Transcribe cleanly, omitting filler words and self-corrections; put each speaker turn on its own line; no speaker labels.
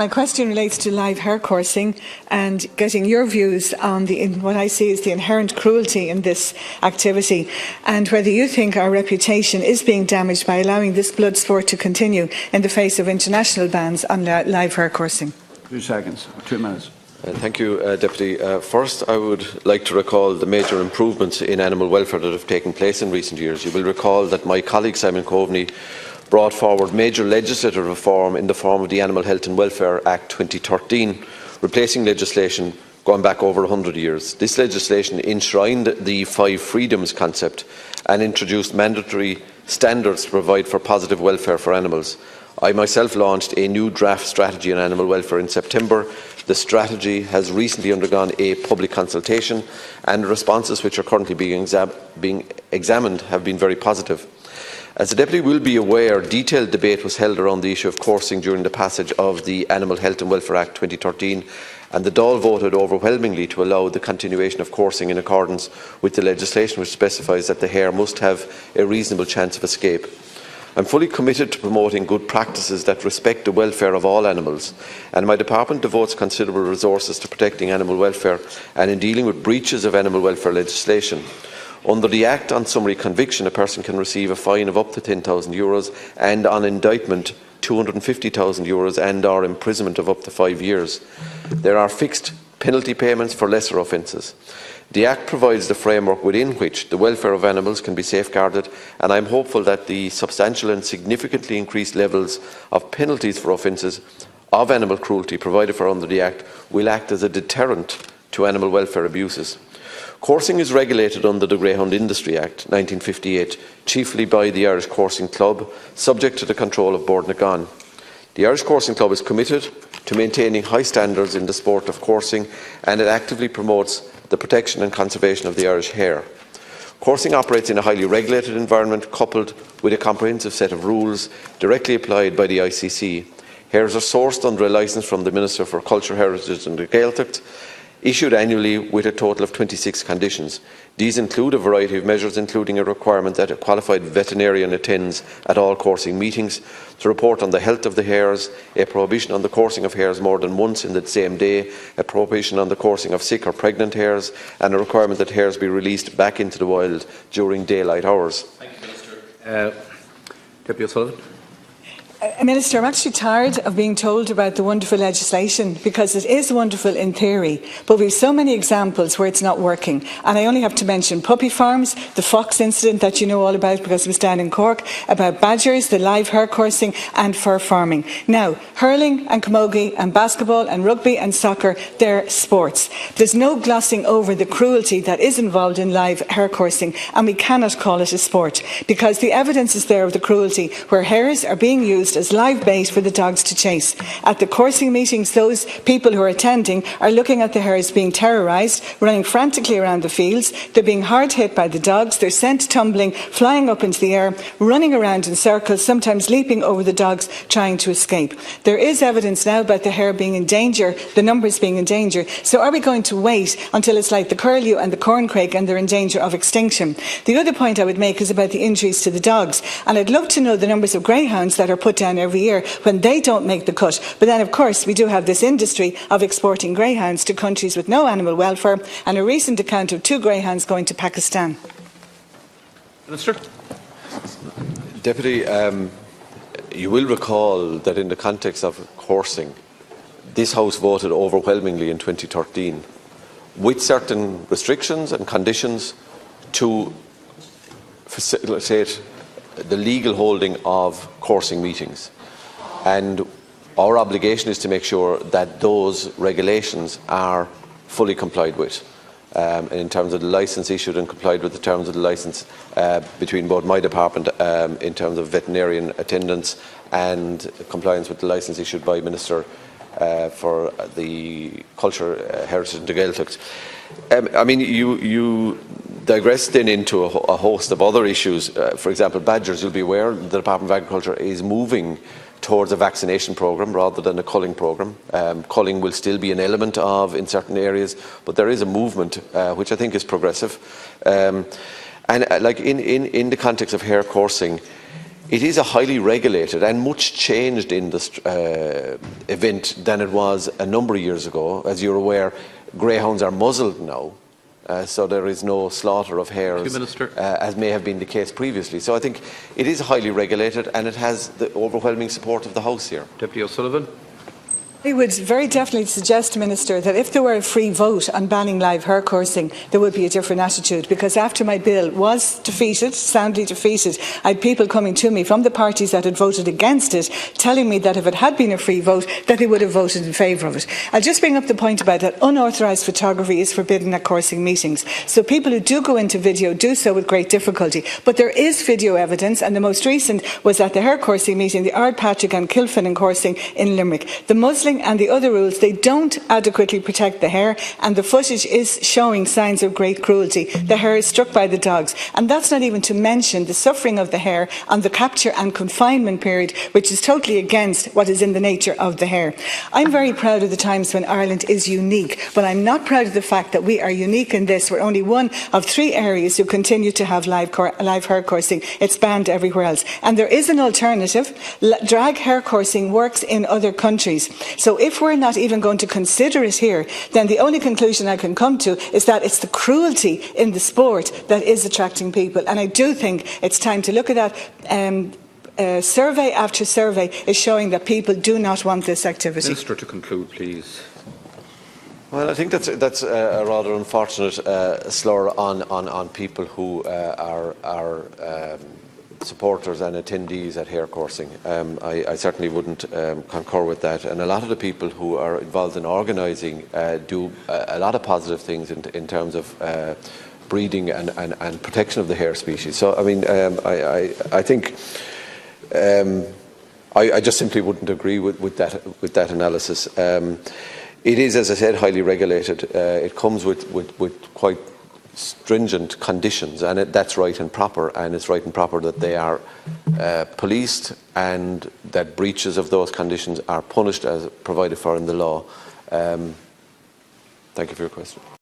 My question relates to live hare coursing and getting your views on what I see as the inherent cruelty in this activity, and whether you think our reputation is being damaged by allowing this blood sport to continue in the face of international bans on live hare coursing.
2 seconds, 2 minutes.
Thank you, Deputy. First, I would like to recall the major improvements in animal welfare that have taken place in recent years. You will recall that my colleague Simon Coveney brought forward major legislative reform in the form of the Animal Health and Welfare Act 2013, replacing legislation going back over 100 years. This legislation enshrined the 5 freedoms concept and introduced mandatory standards to provide for positive welfare for animals. I myself launched a new draft strategy on animal welfare in September. The strategy has recently undergone a public consultation, and the responses which are currently being examined have been very positive. As the Deputy will be aware, detailed debate was held around the issue of coursing during the passage of the Animal Health and Welfare Act 2013, and the Dáil voted overwhelmingly to allow the continuation of coursing in accordance with the legislation which specifies that the hare must have a reasonable chance of escape. I am fully committed to promoting good practices that respect the welfare of all animals, and my department devotes considerable resources to protecting animal welfare and in dealing with breaches of animal welfare legislation. Under the Act, on summary conviction, a person can receive a fine of up to €10,000 and on indictment €250,000 and/or imprisonment of up to 5 years. There are fixed penalty payments for lesser offences. The Act provides the framework within which the welfare of animals can be safeguarded, and I am hopeful that the substantial and significantly increased levels of penalties for offences of animal cruelty provided for under the Act will act as a deterrent to animal welfare abuses. Coursing is regulated under the Greyhound Industry Act 1958, chiefly by the Irish Coursing Club, subject to the control of Bord na Gán. The Irish Coursing Club is committed to maintaining high standards in the sport of coursing, and it actively promotes the protection and conservation of the Irish hare. Coursing operates in a highly regulated environment coupled with a comprehensive set of rules directly applied by the ICC. Hares are sourced under a licence from the Minister for Culture, Heritage and the Gaeltacht, issued annually with a total of 26 conditions. These include a variety of measures, including a requirement that a qualified veterinarian attends at all coursing meetings, to report on the health of the hares, a prohibition on the coursing of hares more than once in the same day, a prohibition on the coursing of sick or pregnant hares, and a requirement that hares be released back into the wild during daylight hours.
Thank you, Minister. Deputy O'Sullivan.
Minister, I'm actually tired of being told about the wonderful legislation, because it is wonderful in theory, but we have so many examples where it's not working. And I only have to mention puppy farms, the fox incident that you know all about because it was down in Cork, about badgers, the live hare coursing and fur farming. Now, hurling and camogie and basketball and rugby and soccer, they're sports. There's no glossing over the cruelty that is involved in live hare coursing, and we cannot call it a sport, because the evidence is there of the cruelty, where hares are being used as live bait for the dogs to chase. At the coursing meetings, those people who are attending are looking at the hares being terrorised, running frantically around the fields. They're being hard hit by the dogs. They're sent tumbling, flying up into the air, running around in circles, sometimes leaping over the dogs, trying to escape. There is evidence now about the hare being in danger, the numbers being in danger. So are we going to wait until it's like the curlew and the corncrake and they're in danger of extinction? The other point I would make is about the injuries to the dogs. And I'd love to know the numbers of greyhounds that are put down every year when they don't make the cut. But then, of course, we do have this industry of exporting greyhounds to countries with no animal welfare, and a recent account of 2 greyhounds going to Pakistan.
Minister.
Deputy, you will recall that in the context of coursing, this House voted overwhelmingly in 2013 with certain restrictions and conditions to facilitate the legal holding of coursing meetings. And our obligation is to make sure that those regulations are fully complied with. In terms of the licence issued and complied with the terms of the licence between both my department in terms of veterinarian attendance and compliance with the licence issued by Minister for the Culture, Heritage and the Gaeltacht. I mean, you digress then into a host of other issues. For example, badgers, you'll be aware the Department of Agriculture is moving towards a vaccination programme rather than a culling programme. Culling will still be an element of in certain areas, but there is a movement which I think is progressive. And like in the context of hare coursing, it is a highly regulated and much changed in this event than it was a number of years ago. As you're aware, greyhounds are muzzled now, so there is no slaughter of hares, as may have been the case previously. So I think it is highly regulated and it has the overwhelming support of the House here.
Deputy O'Sullivan.
I would very definitely suggest, Minister, that if there were a free vote on banning live hare coursing, there would be a different attitude. Because after my bill was defeated, soundly defeated, I had people coming to me from the parties that had voted against it, telling me that if it had been a free vote, that they would have voted in favour of it. I'll just bring up the point about that unauthorised photography is forbidden at coursing meetings. So people who do go into video do so with great difficulty. But there is video evidence, and the most recent was at the hare coursing meeting, the Ardpatrick and Kilfin coursing in Limerick. The muzzling and the other rules, they don't adequately protect the hare, and the footage is showing signs of great cruelty. The hare is struck by the dogs, and that's not even to mention the suffering of the hare on the capture and confinement period, which is totally against what is in the nature of the hare. I'm very proud of the times when Ireland is unique, but I'm not proud of the fact that we are unique in this. We're only one of 3 areas who continue to have live hare coursing. It's banned everywhere else. And there is an alternative. Drag hare coursing works in other countries. So if we're not even going to consider it here, then the only conclusion I can come to is that it's the cruelty in the sport that is attracting people. And I do think it's time to look at that. Survey after survey is showing that people do not want this activity.
Minister, to conclude, please.
Well, I think that's a rather unfortunate slur on people who are supporters and attendees at hare coursing. I certainly wouldn't concur with that, and a lot of the people who are involved in organising do a lot of positive things in terms of breeding and protection of the hare species. So I mean, I think I just simply wouldn't agree with that analysis. It is, as I said, highly regulated. It comes with quite stringent conditions, and that's right and proper, and it's right and proper that they are policed and that breaches of those conditions are punished as provided for in the law. Thank you for your question.